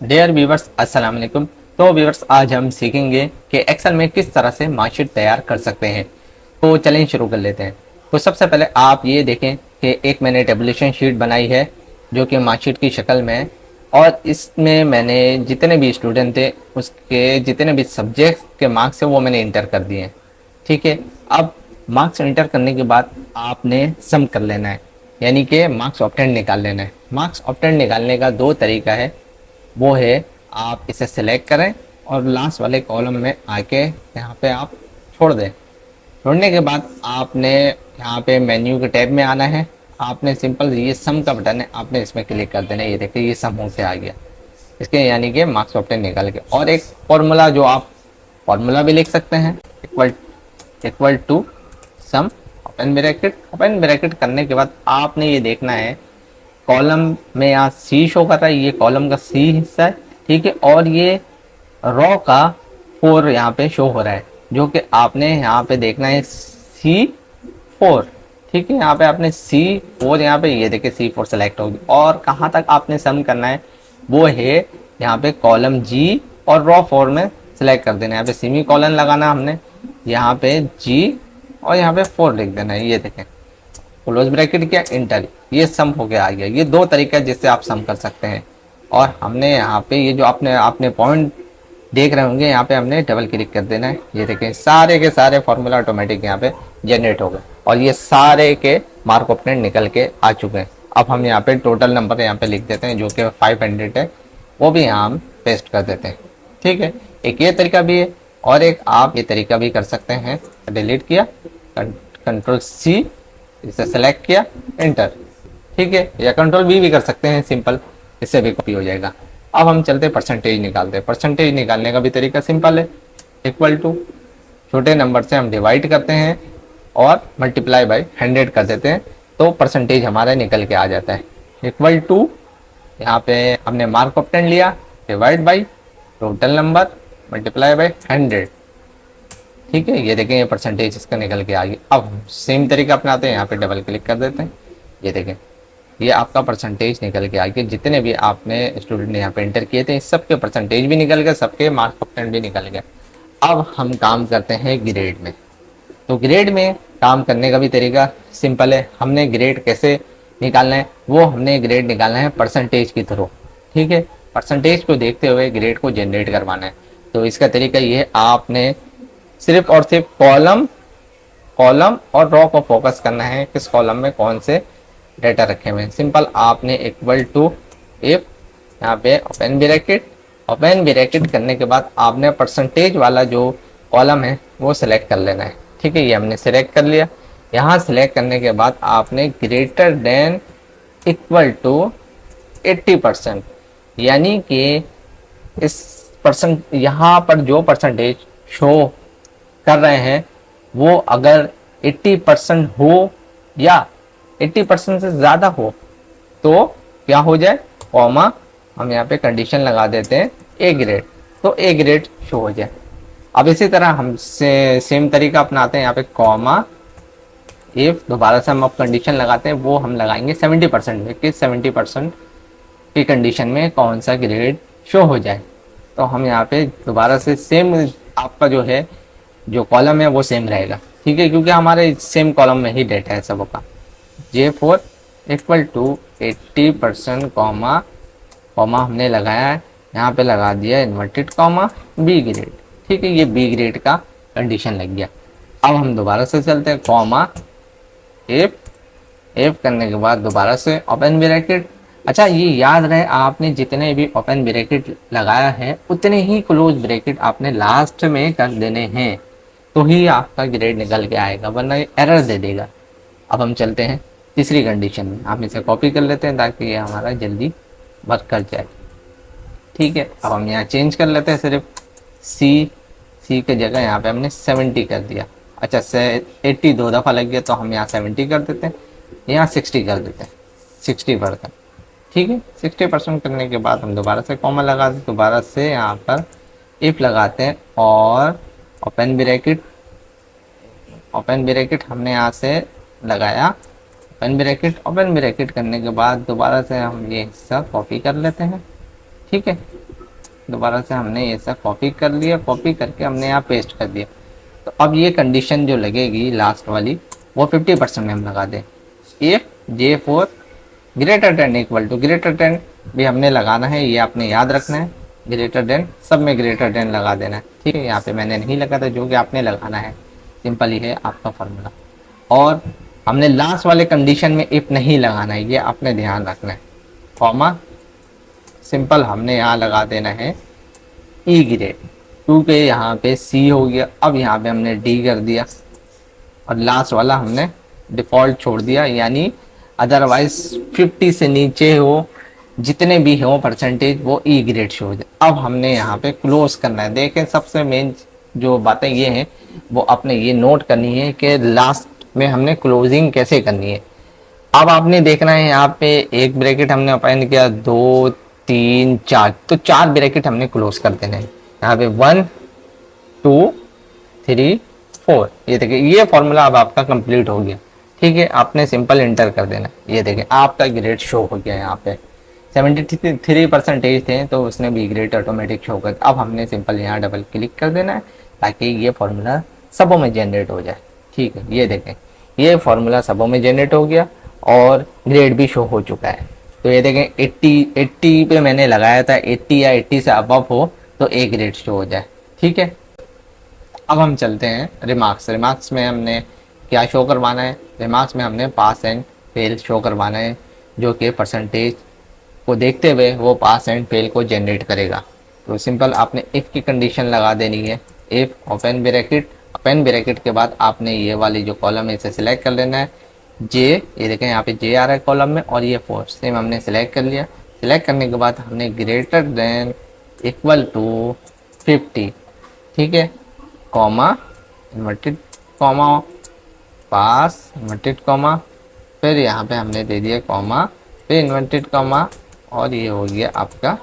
Dear viewers अस्सलाम वालेकुम। तो व्यूवर्स आज हम सीखेंगे कि एक्सेल में किस तरह से मार्कशीट तैयार कर सकते हैं। तो चलें शुरू कर लेते हैं। तो सबसे पहले आप ये देखें कि एक मैंने टेबुलेशन शीट बनाई है जो कि मार्कशीट की शक्ल में है, और इसमें मैंने जितने भी स्टूडेंट थे उसके जितने भी सब्जेक्ट के मार्क्स है वो मैंने इंटर कर दिए हैं। ठीक है। अब मार्क्स इंटर करने के बाद आपने सम कर लेना है, यानी कि मार्क्स ऑब्टेंड निकाल लेना है। मार्क्स ऑब्टेंड निकालने का दो तरीका है। वो है आप इसे सिलेक्ट करें और लास्ट वाले कॉलम में आके यहाँ पे आप छोड़ दें। छोड़ने के बाद आपने यहाँ पे मेन्यू के टैब में आना है। आपने सिंपल ये सम का बटन है, आपने इसमें क्लिक कर देना है। ये देखिए ये सम होके आ गया इसके, यानी कि मार्क्स ऑप्टेन निकाल के। और एक फॉर्मूला जो आप फॉर्मूला भी लिख सकते हैं, equal equal to sum open bracket करने के बाद आपने ये देखना है कॉलम में यहाँ सी शो कर रहा है, ये कॉलम का सी हिस्सा है। ठीक है। और ये रो का 4 यहाँ पे शो हो रहा है, जो कि आपने यहाँ पे देखना है C4। ठीक है। यहाँ पे आपने C4, यहाँ पे ये देखिए C4 सेलेक्ट होगी। और कहाँ तक आपने सम करना है वो है यहाँ पे कॉलम G और रो 4 में सेलेक्ट कर देना है। यहाँ पे सेमी कॉलन लगाना हमने, यहाँ पे G और यहाँ पे 4 लिख देना है। ये देखें क्लोज ब्रैकेट किया, इंटर, ये सम हो गया आ गया। ये दो तरीका है जिससे आप सम कर सकते हैं। और हमने यहाँ पे ये जो आपने आपने पॉइंट देख रहे होंगे, यहाँ पे हमने डबल क्लिक कर देना है। ये देखें सारे के सारे फॉर्मूला ऑटोमेटिक यहाँ पे जनरेट हो गए और ये सारे के मार्क ऑप्टेंट निकल के आ चुके हैं। अब हम यहाँ पे टोटल नंबर यहाँ पे लिख देते हैं जो कि 500 है, वो भी यहाँ हम पेस्ट कर देते हैं। ठीक है। एक ये तरीका भी है और एक आप ये तरीका भी कर सकते हैं। डिलीट किया, कंट्रोल C, इसे सेलेक्ट किया, एंटर। ठीक है। या कंट्रोल भी कर सकते हैं, सिंपल, इससे भी कॉपी हो जाएगा। अब हम चलते परसेंटेज निकालते हैं। परसेंटेज निकालने का भी तरीका सिंपल है। इक्वल टू छोटे नंबर से हम डिवाइड करते हैं और मल्टीप्लाई बाय 100 कर देते हैं, तो परसेंटेज हमारा निकल के आ जाता है। इक्वल टू यहाँ पे हमने मार्क ऑप्टेंड लिया, divide by total number multiply by 100। ठीक है। ये देखें ये परसेंटेज इसका निकल के आ गया। अब सेम तरीका अपनाते हैं, यहाँ पे डबल क्लिक कर देते हैं। ये देखें ये आपका परसेंटेज निकल के आ गया। जितने भी आपने स्टूडेंट ने यहाँ पे एंटर किए थे सबके परसेंटेज भी निकल गए, सबके मार्क्स ऑप्टेंड भी निकल गए। अब हम काम करते हैं ग्रेड में। तो ग्रेड में काम करने का भी तरीका सिंपल है। हमने ग्रेड कैसे निकालना है, वो हमने ग्रेड निकालना है परसेंटेज की थ्रू। ठीक है। परसेंटेज को देखते हुए ग्रेड को जनरेट करवाना है। तो इसका तरीका ये है, आपने सिर्फ और सिर्फ कॉलम कॉलम और रो को फोकस करना है, किस कॉलम में कौन से डेटा रखे हुए हैं। सिंपल आपने इक्वल टू इफ यहाँ पे ओपन ब्रैकेट करने के बाद आपने परसेंटेज वाला जो कॉलम है वो सिलेक्ट कर लेना है। ठीक है। ये हमने सिलेक्ट कर लिया। यहाँ सिलेक्ट करने के बाद आपने ग्रेटर देन इक्वल टू 80%, यानी कि इस परसेंट यहाँ पर जो परसेंटेज शो कर रहे हैं वो अगर 80% हो या 80% से ज़्यादा हो तो क्या हो जाए, कॉमा, हम यहाँ पे कंडीशन लगा देते हैं ए ग्रेड, तो ए ग्रेड शो हो जाए। अब इसी तरह हम सेम तरीका अपनाते हैं। यहाँ पे कॉमा इफ, दोबारा से हम अब कंडीशन लगाते हैं, वो हम लगाएंगे 70% में कि 70% की कंडीशन में कौन सा ग्रेड शो हो जाए। तो हम यहाँ पे दोबारा से सेम, आपका जो है जो कॉलम है वो सेम रहेगा। ठीक है, क्योंकि हमारे सेम कॉलम में ही डेटा है सबका। J4 equal to 80% comma comma हमने लगाया है, यहाँ पे लगा दिया इन्वर्टेड कॉमा बी ग्रेड। ठीक है। ये बी ग्रेड का कंडीशन लग गया। अब हम दोबारा से चलते हैं, कॉमा इफ करने के बाद दोबारा से ओपन ब्रैकेट। अच्छा ये याद रहे, आपने जितने भी ओपन ब्रैकेट लगाया है उतने ही क्लोज ब्रैकेट आपने लास्ट में कर देने हैं, तो ही आपका ग्रेड निकल के आएगा, वरना ये एरर दे देगा। अब हम चलते हैं तीसरी कंडीशन में। हम इसे कॉपी कर लेते हैं ताकि ये हमारा जल्दी वर्क कर जाए। ठीक है। अब हम यहाँ चेंज कर लेते हैं, सिर्फ सी के जगह यहाँ पे हमने 70 कर दिया। अच्छा 80 दो दफ़ा लग गया तो हम यहाँ 70 कर देते हैं, यहाँ 60 कर देते हैं, 60%। ठीक है। 60% करने के बाद हम दोबारा से कॉमा लगाते हैं, दोबारा से यहाँ पर इफ लगाते हैं और ओपन ब्रैकेट हमने यहाँ से लगाया, ओपन ब्रैकेट करने के बाद दोबारा से हम ये हिस्सा कॉपी कर लेते हैं। ठीक है, दोबारा से हमने ये सब कॉपी कर लिया, कॉपी करके हमने यहाँ पेस्ट कर दिया। तो अब ये कंडीशन जो लगेगी लास्ट वाली वो 50% में हम लगा दें। If J4 greater than equal to, greater than भी हमने लगाना है, ये आपने याद रखना है, ग्रेटर देन सब में ग्रेटर देन लगा देना है। ठीक है, यहाँ पे मैंने नहीं लगा था, जो कि आपने लगाना है, सिंपल ही है आपका फॉर्मूला। और हमने लास्ट वाले कंडीशन में इफ नहीं लगाना है, ये आपने ध्यान रखना है। कॉमा सिंपल हमने यहाँ लगा देना है ई ग्रेड, क्योंकि यहाँ पे सी हो गया, अब यहाँ पे हमने डी कर दिया और लास्ट वाला हमने डिफ़ॉल्ट छोड़ दिया, यानी अदरवाइज 50 से नीचे हो, जितने भी हो परसेंटेज वो ई ग्रेड शो हो जाए। अब हमने यहाँ पे क्लोज करना है। देखें, सबसे मेन जो बातें ये हैं वो आपने ये नोट करनी है कि लास्ट में हमने क्लोजिंग कैसे करनी है। अब आपने देखना है यहाँ पे एक ब्रैकेट हमने ओपन किया, 2 3 4, तो 4 ब्रैकेट हमने क्लोज कर देने हैं। यहाँ पे 1 2 3 4, ये देखिए ये फॉर्मूला अब आपका कंप्लीट हो गया। ठीक है, आपने सिंपल इंटर कर देना। ये देखें आपका ग्रेड शो हो गया। यहाँ पे 73% थे तो उसने बी ग्रेड ऑटोमेटिक शो कर। अब हमने सिंपल यहाँ डबल क्लिक कर देना है ताकि ये फॉर्मूला सबों में जनरेट हो जाए। ठीक है, ये देखें ये फॉर्मूला सबों में जनरेट हो गया और ग्रेड भी शो हो चुका है। तो ये देखें 80 पे मैंने लगाया था, 80 या 80 से अबव हो तो ए ग्रेड शो हो जाए। ठीक है, अब हम चलते हैं रिमार्क्स। रिमार्क्स में हमने क्या शो करवाना है? रिमार्क्स में हमने पास एंड फेल शो करवाना है, जो कि परसेंटेज को देखते हुए वो पास एंड फेल को जनरेट करेगा। तो सिंपल आपने इफ़ की कंडीशन लगा देनी है। If open bracket, open bracket के बाद आपने ये वाली जो कॉलम है इसे सिलेक्ट कर लेना है। जे, ये देखें यहाँ पे जे आ रहा है कॉलम में, और ये 4 सेम हमने सिलेक्ट कर लिया। सिलेक्ट करने के बाद हमने ग्रेटर देन इक्वल टू 50, ठीक है, कॉमा इन्वर्टेड कॉमा, पास इन्वर्टेड कॉमा, फिर यहाँ पे हमने दे दिया कॉमा, फिर इन्वर्टेड कॉमा, और ये हो गया आपका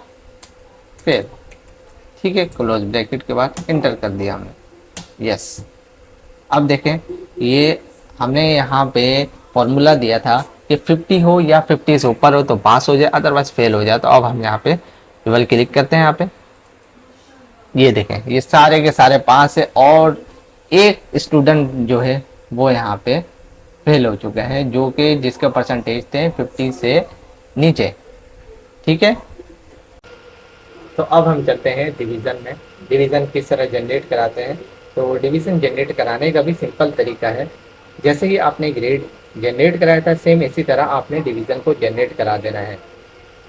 फेल। ठीक है, क्लोज ब्रैकेट के बाद इंटर कर दिया हमने। यस, अब देखें ये हमने यहाँ पे फॉर्मूला दिया था कि 50 हो या 50 से ऊपर हो तो पास हो जाए, अदरवाइज फेल हो जाए। तो अब हम यहाँ पे डबल क्लिक करते हैं। यहाँ पे ये देखें ये सारे के सारे पास है और एक स्टूडेंट जो है वो यहाँ पे फेल हो चुके हैं, जो कि जिसके परसेंटेज थे 50 से नीचे। ठीक है, तो अब हम चलते हैं डिवीज़न में। डिवीज़न किस तरह जनरेट कराते हैं? तो डिवीज़न जनरेट कराने का भी सिंपल तरीका है। जैसे ही आपने ग्रेड जनरेट कराया था, सेम इसी तरह आपने डिवीज़न को जनरेट करा देना है।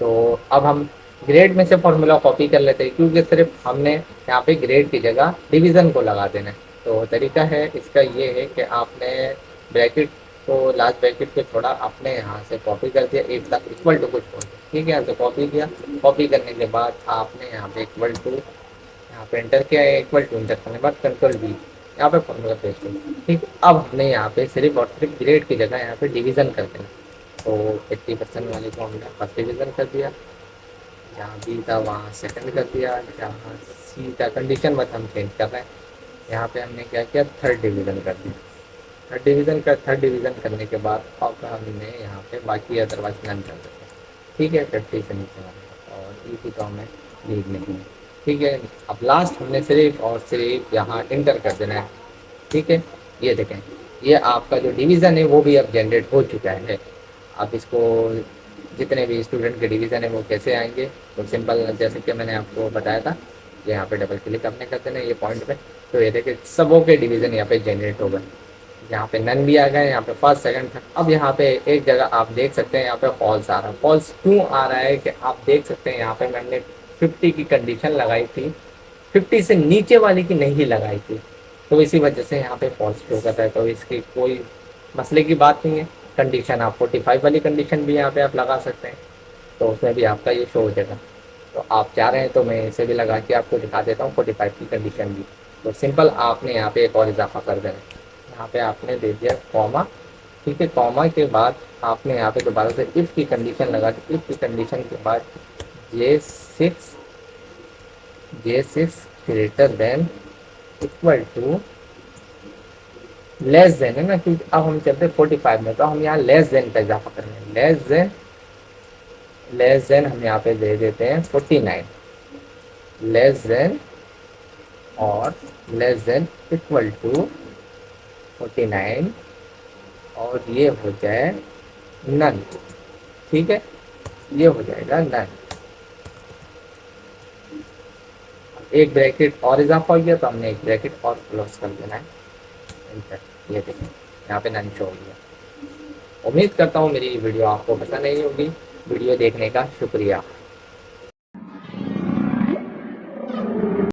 तो अब हम ग्रेड में से फॉर्मूला कॉपी कर लेते हैं, क्योंकि सिर्फ हमने यहाँ पे ग्रेड की जगह डिवीज़न को लगा देना है। तो तरीका है इसका ये है कि आपने ब्रैकेट को, लास्ट ब्रैकेट को थोड़ा आपने यहाँ से कॉपी कर दिया, एक तक इक्वल टू कुछ बोल, ठीक है, यहाँ से कॉपी किया। कॉपी करने के बाद आपने यहाँ पे इक्वल टू यहाँ पे एंटर किया है, इक्वल टू एंटर करने के बाद कंट्रोल V, यहाँ पे फॉर्मूला पेस्ट हो। ठीक, अब हमने यहाँ पे सिर्फ और सिर्फ ग्रेड की जगह यहाँ पे डिवीज़न कर देना। तो 80% वाले को हमने फर्स्ट डिवीज़न कर दिया, जहाँ बी था वहाँ सेकंड कर दिया, जहाँ सी था कंडीशन बस हम चेंज कर रहे हैं, यहाँ पे हमने क्या किया, थर्ड डिवीज़न कर दिया। थर्ड डिवीज़न करने के बाद अब हमने यहाँ पे बाकी अदरवाइज नन कर देते हैं। ठीक है, 50 से नीचे वाले और ई तो हमें लीड नहीं है। ठीक है, अब लास्ट हमने सिर्फ और सिर्फ यहाँ इंटर कर देना है। ठीक है, ये देखें ये आपका जो डिवीज़न है वो भी अब जनरेट हो चुका है। अब इसको जितने भी स्टूडेंट के डिवीज़न है वो कैसे आएंगे? तो सिंपल, जैसे कि मैंने आपको बताया था, यहाँ पे डबल क्लिक आपने कर देना ये पॉइंट पे। तो ये देखिए सबों के डिवीज़न यहाँ पे जनरेट हो गए। यहाँ पे नन भी आ गए, यहाँ पे फर्स्ट सेकंड था। अब यहाँ पे एक जगह आप देख सकते हैं यहाँ पे फॉल्स आ रहा है। फॉल्स क्यों आ रहा है कि आप देख सकते हैं यहाँ पे मैंने 50 की कंडीशन लगाई थी, 50 से नीचे वाली की नहीं लगाई थी, तो इसी वजह से यहाँ पे फॉल्स शो करता है। तो इसकी कोई मसले की बात नहीं है। कंडीशन आप 45 वाली कंडीशन भी यहाँ पे आप लगा सकते हैं, तो उसमें भी आपका ये शो हो जाएगा। तो आप चाह रहे हैं तो मैं इसे भी लगा के आपको दिखा देता हूँ 45 की कंडीशन भी। तो सिंपल आपने यहाँ पे एक और इजाफा कर देना, यहाँ पे आपने दे दिया कॉमा। ठीक है, कॉमा के बाद आपने यहाँ पे दोबारा से इफ़ की कंडीशन लगा दी। इफ़ की कंडीशन के बाद J6 greater than equal to less than है ना, क्योंकि अब हम चलते हैं 45 में, तो हम यहाँ लेस देन का इजाफा करेंगे। लेस देन लेस देन हम यहाँ पे दे देते हैं 49, लेस देन और लेस देन इक्वल टू 49, और ये हो जाए नन। ठीक है, ये हो जाएगा नन। एक ब्रैकेट और इजाफा हो गया तो हमने एक ब्रैकेट और क्लोज कर देना है, एंटर। ये देखिए यहाँ पे नन शो हो गया। उम्मीद करता हूँ मेरी वीडियो आपको पसंद आई होगी। वीडियो देखने का शुक्रिया।